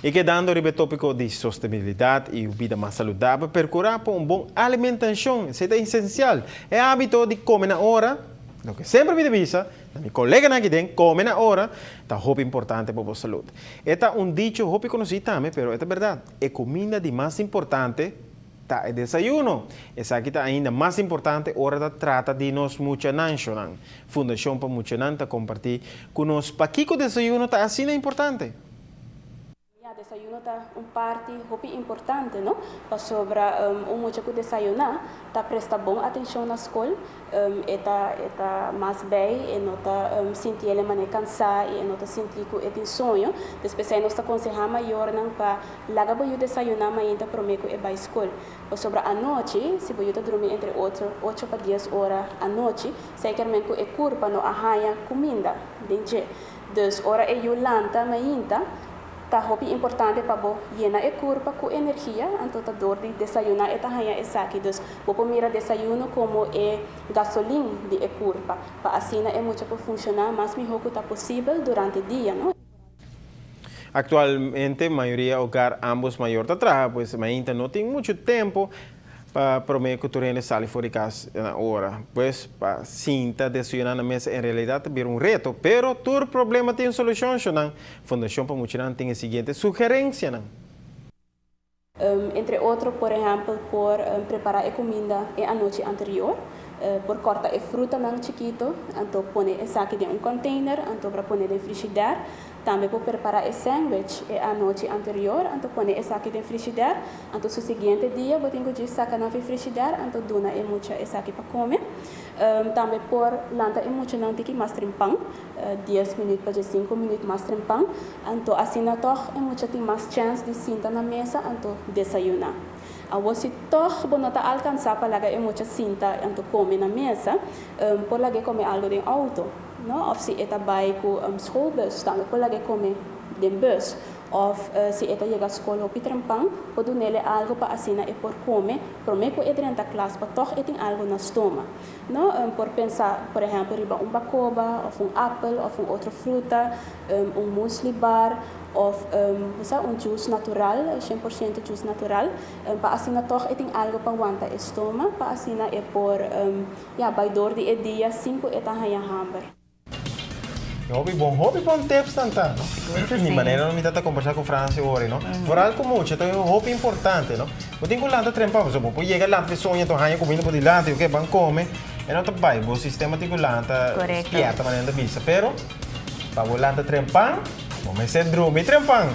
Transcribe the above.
E quedando no tópico de sustentabilidade e vida mais saudável, procurar por uma boa alimentação, isso é essencial. É hábito de comer na hora, o que sempre me avisa, meu colega aqui dentro, come na hora, está muito importante para a saúde. Este é um dicho muito conhecido também, mas é verdade. A comida de mais importante tá o desayuno. Essa aqui está ainda mais importante, hora da trata de nós muchanan. Fundação para Muchanan está compartilhar conosco. Para que o desayuno está assim é importante? Desayuno está parte muito importante, não? Para sobre mucho que desayunar, tá presta bom atenção na escola, eta mais bem, e não tá sentir ele mané cansar e não tá sentir que é sonho. Depois aí nós tá aconselhar maior não para laga boio desayunar mas ainda prometo é para escola. Para sobre a noite, se boio tá dormir entre 8 para 10 horas a noite, seguramente é curva não arranha comida, dentro. Dus hora é yolanta mas ainda tá muito importante para bo llenar a curva com energia, então tá dor de desayunar e tá ganhar essa aqui, dus vou mira desayuno como é gasolina de a curva, para assim é muito para funcionar mais melhor que tá possível durante o dia, não? Actualmente, a maioria hogar ambos maior tá atrás, pois ainda não tem muito tempo para prometer que o turno sale fora de casa na hora. Pois, para sinta desayunar na mesa, em realidade, é um reto, pero todo problema tem solução, não? Fundação para Muchanan tem a seguinte sugerência, não? Entre outros, por exemplo, por preparar a comida a noite anterior, por cortar a fruta não chiquito, então pôr essa aqui em container, então para pôr no frigideira. Também por preparar a sandwich a noite anterior, então pôr essa aqui em frigideira, então no seguinte dia, eu tenho que sacar na frigideira, então dona é muito essa aqui para comer. Também por lanta é muito não tem que mais trempang, 10 minutos para 5 minutos mais trempang, então assim na torre é muito tem mais chance de sentar na mesa, então desayunar. Se toch bonota alcançar para lagar é muito cinta, então comer na mesa, por lagar comer algo de auto, não? Ou se está vai com schoolbus, também por lagar comer de bus. Ou se está chega à escola ou pitrampang, pode nele algo para assinar e por comer, prometo é durante a classe para toch tem algo na estômago, não? Por pensar, por exemplo, riba bacoba, ou apple, ou outra fruta, muesli bar, ou juice natural, 100% juice natural, para assinar toch tem algo para aguentar o estômago, para assinar é por by dor de dia 5 é tahanha hamburger. Hobby bom tips tanta. De maneira não me dá conversar com França hoje, não? Por algo muito, então é um hobby importante, não? Eu tenho que lá trempar, você pode chegar lá de sonho, então ganha comida por dilante, o que vão comer, é não tá bem, o sistema tem que lá quieta maneira da vista, pero para o lá trempar, vamos ser dormir trempar.